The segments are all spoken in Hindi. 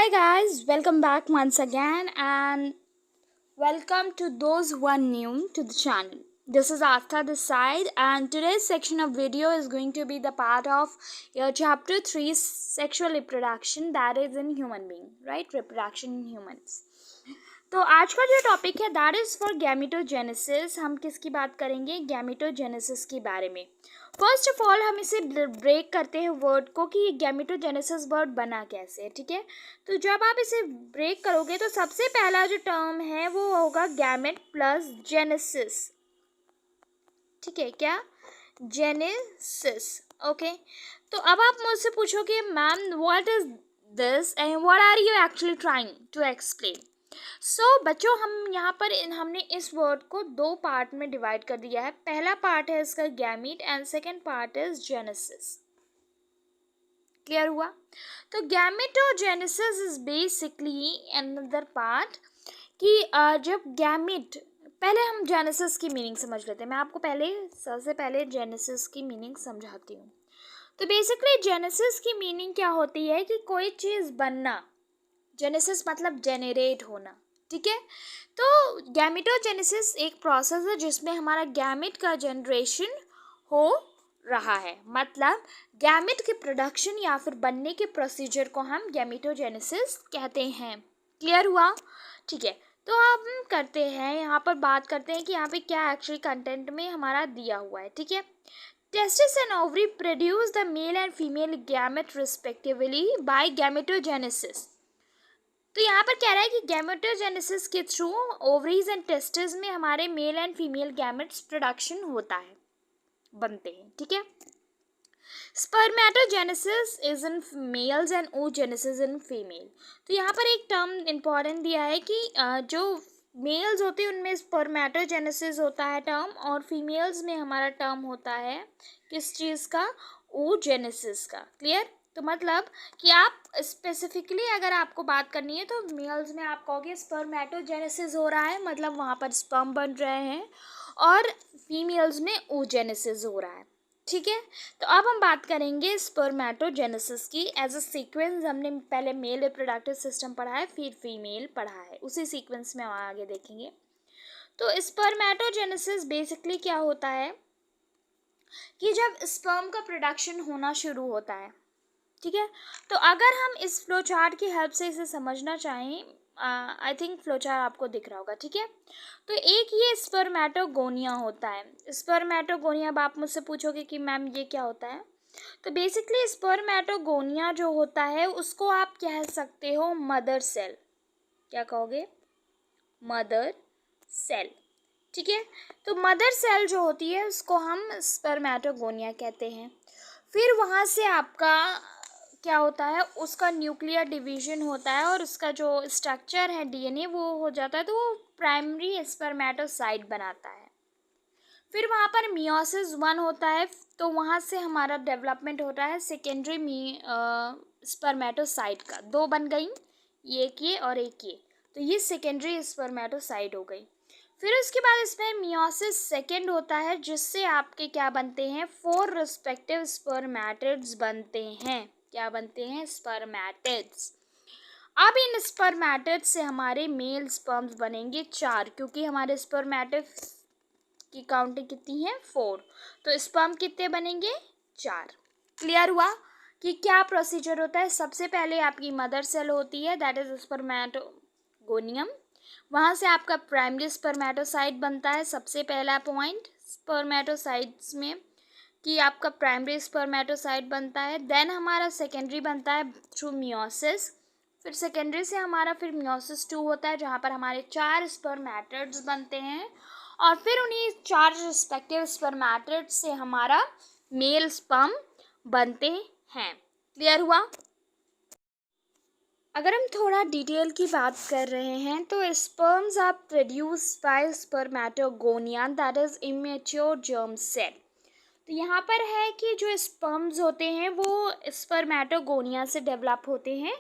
Hi guys, welcome back once again and welcome to those who are new to the channel. This is Astha this side and today's section of video is going to be the part of your chapter 3 sexual reproduction, that is in human being, right? Reproduction in humans. तो आज का जो टॉपिक है दैट इज़ फॉर गैमेटोजेनेसिस. हम किसकी बात करेंगे? गैमेटोजेनेसिस के बारे में. फर्स्ट ऑफ ऑल हम इसे ब्रेक करते हैं वर्ड को कि गैमेटोजेनेसिस वर्ड बना कैसे है. ठीक है, तो जब आप इसे ब्रेक करोगे तो सबसे पहला जो टर्म है वो होगा गैमेट प्लस जेनेसिस. ठीक है, क्या? जेनेसिस. ओके, तो अब आप मुझसे पूछोगे ma'am what is this and what are you actually trying to explain. बच्चों हम यहाँ पर हमने इस वर्ड को दो पार्ट में डिवाइड कर दिया है. पहला पार्ट है इसका gamete and second part is genesis. Clear हुआ? तो gametogenesis is basically another part कि जब गैमीट, पहले हम जेनेसिस की मीनिंग समझ लेते हैं. मैं आपको सबसे पहले जेनेसिस की मीनिंग समझाती हूँ. तो बेसिकली जेनेसिस की मीनिंग क्या होती है कि कोई चीज़ बनना. जेनेसिस मतलब जेनरेट होना. ठीक है, तो गैमेटोजेनेसिस एक प्रोसेस है जिसमें हमारा गैमेट का जनरेशन हो रहा है. मतलब गैमेट के प्रोडक्शन या फिर बनने के प्रोसीजर को हम गैमेटोजेनेसिस कहते हैं. क्लियर हुआ? ठीक है, तो हम करते हैं यहाँ पर बात करते हैं कि यहाँ पे क्या एक्चुअली कंटेंट में हमारा दिया हुआ है. ठीक है, testis and ovary produce the male and female gamete respectively by gametogenesis. तो यहाँ पर कह रहा है कि गैमेटोजेनेसिस के थ्रू ओवरीज एंड टेस्टिस में हमारे mail and female gametes production होता है, बनते हैं. ठीक है, spermatogenesis is in males and oogenesis in female. तो यहाँ पर एक टर्म इम्पॉर्टेंट दिया है कि जो मेल्स होते हैं उनमें स्पर्मेटोजेनेसिस होता है टर्म, और फीमेल्स में हमारा टर्म होता है किस चीज़ का? oogenesis का. क्लियर? तो मतलब कि आप स्पेसिफिकली अगर आपको बात करनी है तो मेल्स में आप कहोगे स्पर्मेटोजेनेसिस हो रहा है, मतलब वहाँ पर स्पर्म बन रहे हैं, और फीमेल्स में oogenesis हो रहा है. ठीक है, तो अब हम बात करेंगे स्पर्मेटोजेनेसिस की एज अ सीक्वेंस. हमने पहले मेल रिप्रोडक्टिव सिस्टम पढ़ा है, फिर फीमेल पढ़ा है, उसी सीक्वेंस में हम आगे देखेंगे. तो स्पर्मेटोजेनेसिस बेसिकली क्या होता है कि जब स्पर्म का प्रोडक्शन होना शुरू होता है. ठीक है, तो अगर हम इस फ्लो चार्ट की हेल्प से इसे समझना चाहें, आई थिंक फ्लो चार्ट आपको दिख रहा होगा. ठीक है, तो एक ये स्पर्मेटोगोनिया होता है. स्पर्मेटोगोनिया, अब आप मुझसे पूछोगे कि मैम ये क्या होता है, तो बेसिकली स्पर्मेटोगोनिया जो होता है उसको आप कह सकते हो मदर सेल. क्या कहोगे? Mother cell. ठीक है, तो मदर सेल जो होती है उसको हम स्पर्मेटोगोनिया कहते हैं. फिर वहाँ से आपका क्या होता है, उसका न्यूक्लियर डिवीजन होता है और उसका जो स्ट्रक्चर है डीएनए वो हो जाता है, तो वो प्राइमरी स्पर्मेटोसाइट बनाता है. फिर वहाँ पर मियोसिस 1 होता है, तो वहाँ से हमारा डेवलपमेंट होता है सेकेंडरी स्पर्मेटोसाइट का. 2 बन गई, एक ये और एक ये, तो ये सेकेंडरी स्पर्मेटोसाइट हो गई. फिर उसके बाद इसमें मियोसिस सेकेंड होता है जिससे आपके क्या बनते हैं? 4 रिस्पेक्टिव स्पर्मेटिड्स बनते हैं. क्या बनते हैं? स्पर्मेटिड्स. अब इन स्पर्मेटिड्स से हमारे मेल स्पर्म्स बनेंगे 4, क्योंकि हमारे स्पर्मेटिड्स की काउंटिंग कितनी है? 4. तो स्पर्म कितने बनेंगे? 4. क्लियर हुआ कि क्या प्रोसीजर होता है? सबसे पहले आपकी मदर सेल होती है, दैट इज स्पर्मेटोगोनियम. वहाँ से आपका प्राइमरी स्पर्मेटोसाइट बनता है. सबसे पहला पॉइंट स्पर्मेटोसाइट्स में कि आपका प्राइमरी स्पर्मेटोसाइट बनता है. देन हमारा सेकेंडरी बनता है थ्रू मियोसिस. फिर सेकेंडरी से हमारा फिर मियोसिस 2 होता है जहाँ पर हमारे 4 स्पर्मेटिड्स बनते हैं, और फिर उन्हीं 4 रिस्पेक्टिव स्पर्मेटिड्स से हमारा मेल स्पर्म बनते हैं. क्लियर हुआ? अगर हम थोड़ा डिटेल की बात कर रहे हैं तो sperms are produce by spermatogonia, that is immature germ cell. तो यहाँ पर है कि जो स्पर्म्स होते हैं वो स्पर्मेटोगोनिया से डेवलप होते हैं,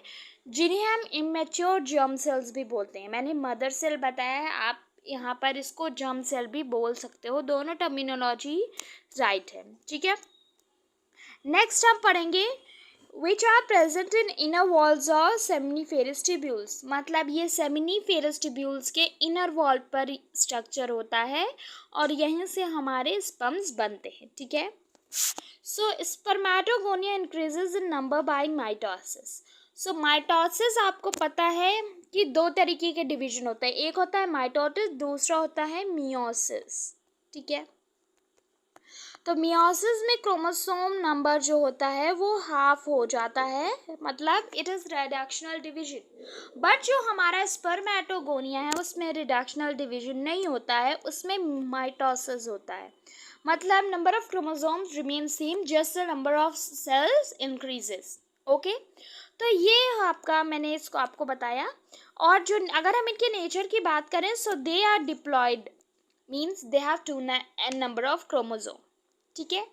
जिन्हें हम इमेच्योर जर्म सेल्स भी बोलते हैं. मैंने मदर सेल बताया है, आप यहाँ पर इसको जर्म सेल भी बोल सकते हो, दोनों टर्मिनोलॉजी राइट है. ठीक है, नेक्स्ट हम पढ़ेंगे which are present in inner walls और सेमिनिफेरस ट्यूब्यूल्स, मतलब ये सेमिनिफेरस ट्यूब्यूल्स के इनर वॉल पर स्ट्रक्चर होता है और यहीं से हमारे स्पर्म्स बनते हैं, ठीक है। So spermatogonia increases in number by mitosis. So mitosis आपको पता है कि दो तरीके के डिवीजन होता है, एक होता है माइटोसिस, दूसरा होता है मियोसिस, ठीक है। तो मियोसिस में क्रोमोसोम नंबर जो होता है वो हाफ हो जाता है, मतलब it is reductional division. But जो हमारा स्पर्मेटोगोनिया है उसमें रिडक्शनल डिवीजन नहीं होता है, उसमें माइटोसिस होता है, मतलब number of chromosomes remain same, just the number of cells increases, okay. तो ये आपका मैंने इसको आपको बताया। और जो अगर हम इनके नेचर की बात करें, so they are diploid, means they have two n number of chromosome, ठीक है।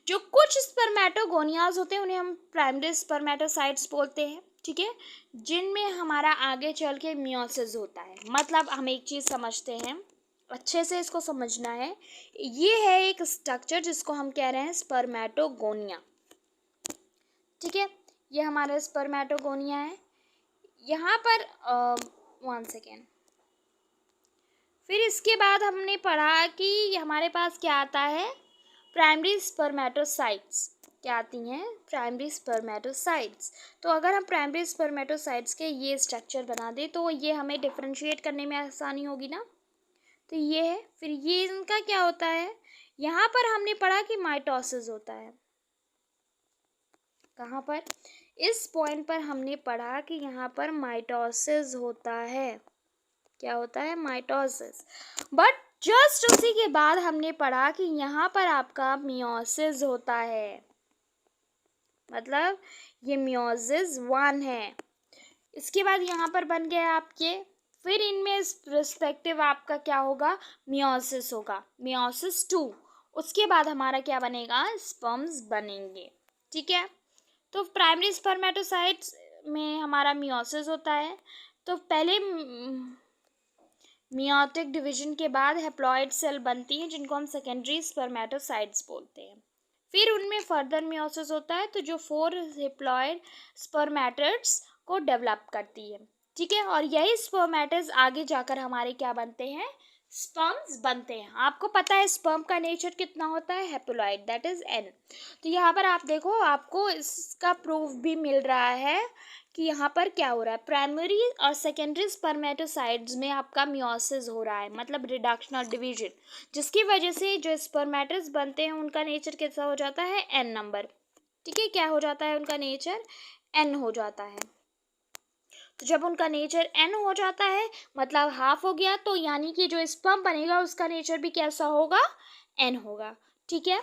जो कुछ स्पर्मेटोगोनियाज होते हैं उन्हें हम प्राइमरी स्पर्मेटोसाइट्स बोलते हैं, ठीक है, जिनमें हमारा आगे चल के मियोसिस होता है। मतलब हम एक चीज़ समझते हैं, अच्छे से इसको समझना है, ये है एक स्ट्रक्चर जिसको हम कह रहे हैं स्पर्मेटोगोनिया, ठीक है। ये हमारा स्पर्मेटोगोनिया है। यहाँ पर 1 सेकेंड, फिर इसके बाद हमने पढ़ा कि हमारे पास क्या आता है, प्राइमरी स्पर्मेटोसाइट्स। क्या आती हैं? Primary spermatocytes. तो अगर हम प्राइमरी स्पर्मेटोसाइट्स के ये स्ट्रक्चर बना दें तो ये हमें डिफरेंशिएट करने में आसानी होगी ना। तो ये है, फिर ये इनका क्या होता है, यहाँ पर हमने पढ़ा कि माइटोसिस होता है। कहाँ पर? इस पॉइंट पर हमने पढ़ा कि यहाँ पर माइटोसिस होता है। क्या होता है? माइटोसिस। बट जस्ट उसी के बाद हमने पढ़ा कि यहाँ पर आपका मियोसिस होता है, मतलब ये मियोसिस 1 है। इसके बाद यहाँ पर बन गया आपके, फिर इनमें रिस्पेक्टिव आपका क्या होगा, मियोसिस होगा, मियोसिस 2। उसके बाद हमारा क्या बनेगा, स्पर्म्स बनेंगे, ठीक है। तो प्राइमरी स्पर्मेटोसाइट्स में हमारा मियोसिस होता है। तो पहले मियोटिक डिवीजन के बाद हैप्लॉइड सेल बनती हैं जिनको हम सेकेंडरी स्पर्मेटोसाइट्स बोलते हैं। फिर उनमें फर्दर मियोसिस होता है, तो जो 4 हैप्लॉइड स्पर्मेटिड्स को डेवलप करती है, ठीक है। और यही स्पर्मेटिड्स आगे जाकर हमारे क्या बनते हैं, स्पर्म्स बनते हैं। आपको पता है स्पर्म का नेचर कितना होता है, हैप्लॉइड, दैट इज N। तो यहाँ पर आप देखो, आपको इसका प्रूफ भी मिल रहा है कि यहाँ पर क्या हो रहा है, प्राइमरी और सेकेंडरी स्पर्मेटोसाइट्स में आपका मियोसिस हो रहा है, मतलब रिडक्शनल डिवीजन, जिसकी वजह से जो स्पर्मेटिड्स बनते हैं उनका नेचर कैसा हो जाता है, N नंबर, ठीक है। क्या हो जाता है उनका नेचर, N हो जाता है। तो जब उनका नेचर N हो जाता है, मतलब हाफ हो गया, तो यानी कि जो स्पर्म बनेगा उसका नेचर भी कैसा होगा, N होगा, ठीक है।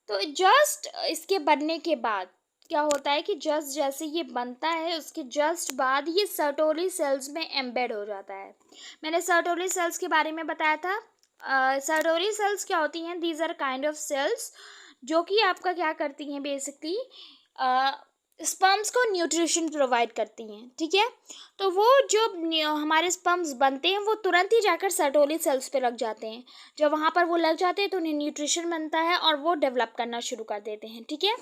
तो जस्ट इसके बनने के बाद क्या होता है कि जस्ट जैसे ये बनता है उसके जस्ट बाद ये सर्टोली सेल्स में एम्बेड हो जाता है। मैंने सर्टोली सेल्स के बारे में बताया था। सर्टोली सेल्स क्या होती हैं, these are kind of cells जो कि आपका क्या करती हैं, बेसिकली स्पर्म्स को न्यूट्रिशन प्रोवाइड करती हैं, ठीक है। तो वो जो हमारे स्पर्म्स बनते हैं वो तुरंत ही जाकर सर्टोली सेल्स पे लग जाते हैं। जब वहाँ पर वो लग जाते हैं तो उन्हें न्यूट्रिशन बनता है और वो डेवलप करना शुरू कर देते हैं, ठीक है।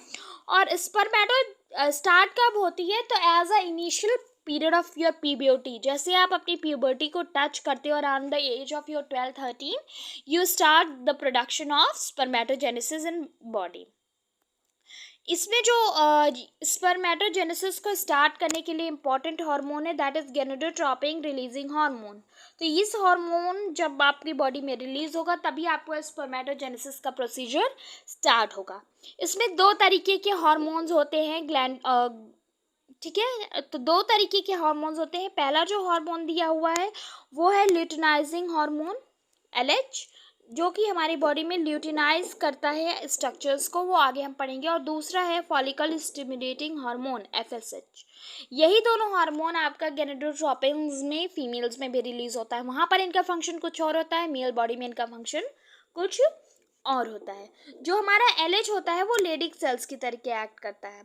और स्पर्मेटो स्टार्ट कब होती है, तो as a initial period of your puberty, जैसे आप अपनी प्यूबर्टी को टच करते हो around the age of your 12-13, you start the production of spermatogenesis in body. इसमें जो स्पर्मेटोजेनेसिस को स्टार्ट करने के लिए इम्पॉर्टेंट हार्मोन है, that is gonadotropin releasing hormone. तो इस हार्मोन जब आपकी बॉडी में रिलीज होगा तभी आपको स्पर्मेटोजेनेसिस का प्रोसीजर स्टार्ट होगा। इसमें 2 तरीके के हार्मोन्स होते हैं, ग्लैंड, ठीक है। तो 2 तरीके के हार्मोन्स होते हैं। पहला जो हार्मोन दिया हुआ है वो है ल्यूटिनाइजिंग हार्मोन, LH, जो कि हमारी बॉडी में ल्यूटिनाइज करता है स्ट्रक्चर्स को, वो आगे हम पढ़ेंगे। और दूसरा है फॉलिकल स्टिमुलेटिंग हार्मोन, FSH। यही दोनों हार्मोन आपका गोनेडोट्रोपिन्स में फीमेल्स में भी रिलीज होता है, वहाँ पर इनका फंक्शन कुछ और होता है, मेल बॉडी में इनका फंक्शन कुछ और होता है। जो हमारा LH होता है वो लेडिक सेल्स की तरह एक्ट करता है,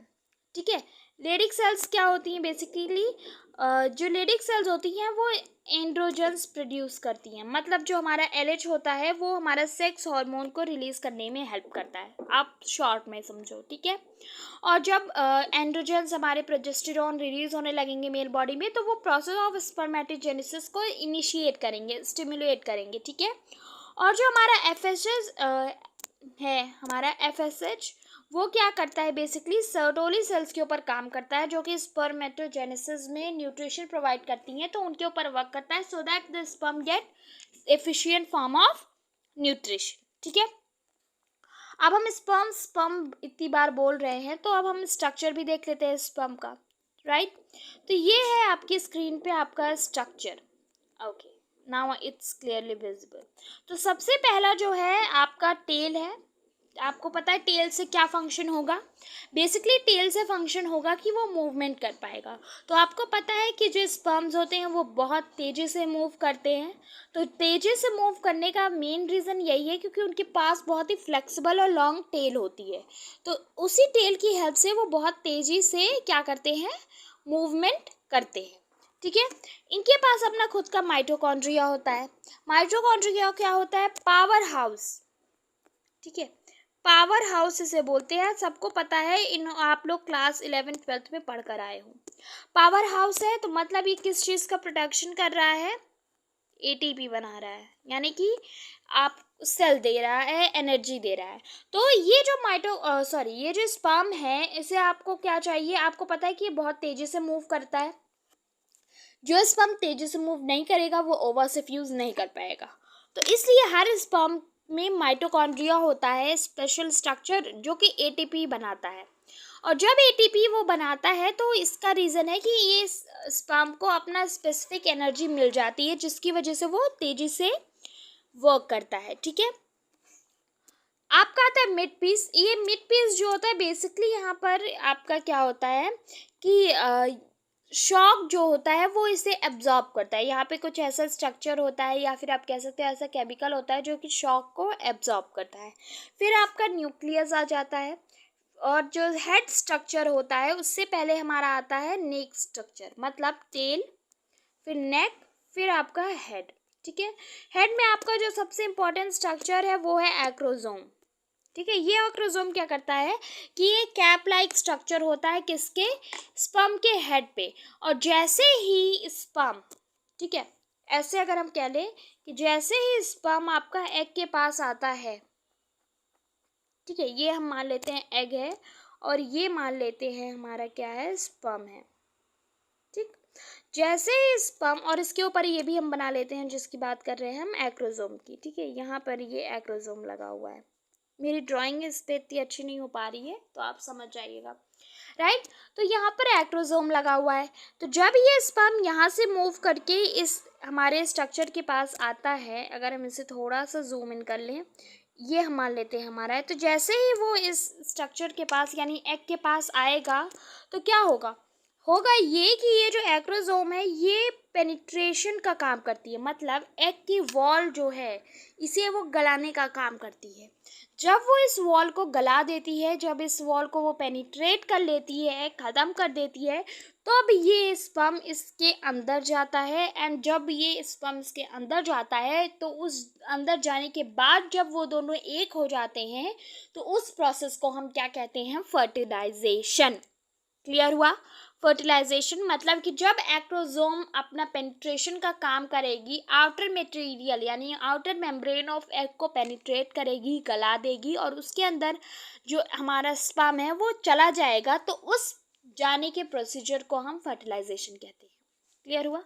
ठीक है। लेडिक सेल्स क्या होती हैं बेसिकली, जो लेडिक सेल्स होती हैं वो एंड्रोजन्स प्रोड्यूस करती हैं, मतलब जो हमारा एलएच होता है वो हमारा सेक्स हार्मोन को रिलीज करने में हेल्प करता है, आप शॉर्ट में समझो, ठीक है। और जब एंड्रोजन्स हमारे प्रोजेस्टेरॉन रिलीज होने लगेंगे मेल बॉडी में, तो वो प्रोसेस ऑफ स्पर्मेटोजेनेसिस को इनिशिएट करेंगे, स्टिमुलेट करेंगे, ठीक है। और जो हमारा एफएसएच है, हमारा एफएसएच वो क्या करता है बेसिकली, सर्टोली सेल्स के ऊपर काम करता है, जो कि स्पर्मेटोजेनेसिस में न्यूट्रिशन प्रोवाइड करती हैं, तो उनके ऊपर वर्क करता है, so that the sperm get efficient form of nutrition, ठीक है। अब हम स्पर्म इतनी बार बोल रहे हैं, तो अब हम स्ट्रक्चर भी देख लेते हैं स्पर्म का, राइट। तो ये है आपकी स्क्रीन पे आपका structure, okay, now it's clearly visible. तो सबसे पहला जो है आपका टेल है। आपको पता है टेल से क्या फंक्शन होगा, बेसिकली टेल से फंक्शन होगा कि वो मूवमेंट कर पाएगा। तो आपको पता है कि जो स्पर्म्स होते हैं वो बहुत तेज़ी से मूव करते हैं, तो तेज़ी से मूव करने का मेन रीज़न यही है क्योंकि उनके पास बहुत ही फ्लेक्सिबल और लॉन्ग टेल होती है। तो उसी टेल की हेल्प से वो बहुत तेज़ी से क्या करते हैं, मूवमेंट करते हैं, ठीक है। इनके पास अपना खुद का माइटोकॉन्ड्रिया होता है। माइटोकॉन्ड्रिया क्या होता है, पावर हाउस, ठीक है, पावर हाउस इसे बोलते हैं, सबको पता है, इन आप लोग क्लास 11th-12th में पढ़ कर आए हो। पावर हाउस है तो मतलब ये किस चीज़ का प्रोडक्शन कर रहा है, एटीपी बना रहा है, यानी कि आप सेल दे रहा है, एनर्जी दे रहा है। तो ये जो ये जो स्पर्म है, इसे आपको क्या चाहिए, आपको पता है कि ये बहुत तेज़ी से मूव करता है। जो स्पर्म तेज़ी से मूव नहीं करेगा वो ओवा से फ्यूज़ नहीं कर पाएगा, तो इसलिए हर स्पर्म में माइटोकॉन्ड्रिया होता है, स्पेशल स्ट्रक्चर जो कि एटीपी बनाता है। और जब एटीपी वो बनाता है तो इसका रीज़न है कि ये स्पर्म को अपना स्पेसिफिक एनर्जी मिल जाती है, जिसकी वजह से वो तेज़ी से वर्क करता है, ठीक है। आपका आता है मिड पीस। ये मिड पीस जो होता है बेसिकली यहाँ पर आपका क्या होता है कि शॉक जो होता है वो इसे एब्जॉर्ब करता है। यहाँ पे कुछ ऐसा स्ट्रक्चर होता है या फिर आप कह सकते हैं ऐसा केमिकल होता है जो कि शॉक को एब्जॉर्ब करता है। फिर आपका न्यूक्लियस आ जाता है, और जो हेड स्ट्रक्चर होता है उससे पहले हमारा आता है नेक स्ट्रक्चर, मतलब टेल, फिर नेक, फिर आपका हेड, ठीक है। हेड में आपका जो सबसे इम्पोर्टेंट स्ट्रक्चर है वो है एक्रोजोम, ठीक है। ये एक्रोजोम क्या करता है कि ये कैप लाइक स्ट्रक्चर होता है किसके, स्पर्म के हेड पे। और जैसे ही स्पर्म, ठीक है, ऐसे अगर हम कह लें कि जैसे ही स्पर्म आपका एग के पास आता है, ठीक है, ये हम मान लेते हैं एग है और ये मान लेते हैं हमारा क्या है, स्पर्म है, ठीक। जैसे ही स्पर्म, और इसके ऊपर ये भी हम बना लेते हैं जिसकी बात कर रहे हैं हम, एक्रोजोम की, ठीक है। यहाँ पर ये एक्रोजोम लगा हुआ है, मेरी ड्राइंग इस पर इतनी अच्छी नहीं हो पा रही है तो आप समझ जाइएगा, राइट। तो यहाँ पर एक्रोजोम लगा हुआ है। तो जब ये स्पर्म यहाँ से मूव करके इस हमारे स्ट्रक्चर के पास आता है, अगर हम इसे थोड़ा सा जूम इन कर लें, ये हम मान लेते हैं हमारा है, तो जैसे ही वो इस स्ट्रक्चर के पास यानी एग के पास आएगा तो क्या होगा, होगा ये कि ये जो एक्रोजोम है ये पेनिट्रेशन का काम करती है, मतलब एग की वॉल जो है इसे वो गलाने का काम करती है। जब वो इस वॉल को गला देती है, जब इस वॉल को वो पेनिट्रेट कर लेती है, ख़त्म कर देती है, तो अब ये स्पर्म इसके अंदर जाता है। एंड जब ये स्पर्म इसके अंदर जाता है तो उस अंदर जाने के बाद जब वो दोनों एक हो जाते हैं तो उस प्रोसेस को हम क्या कहते हैं, फर्टिलाइजेशन। क्लियर हुआ। फर्टिलाइजेशन मतलब कि जब एक्रोजोम अपना पेनिट्रेशन का काम करेगी, आउटर मटेरियल यानी आउटर मेम्ब्रेन ऑफ एग को पेनिट्रेट करेगी, गला देगी, और उसके अंदर जो हमारा स्पर्म है वो चला जाएगा, तो उस जाने के प्रोसीजर को हम फर्टिलाइजेशन कहते हैं। क्लियर हुआ।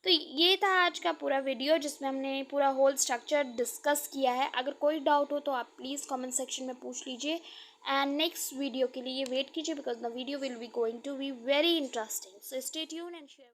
तो ये था आज का पूरा वीडियो जिसमें हमने पूरा होल स्ट्रक्चर डिस्कस किया है। अगर कोई डाउट हो तो आप प्लीज़ कमेंट सेक्शन में पूछ लीजिए, एंड नेक्स्ट वीडियो के लिए वेट कीजिए because the video will be going to be very interesting, so stay tune and share.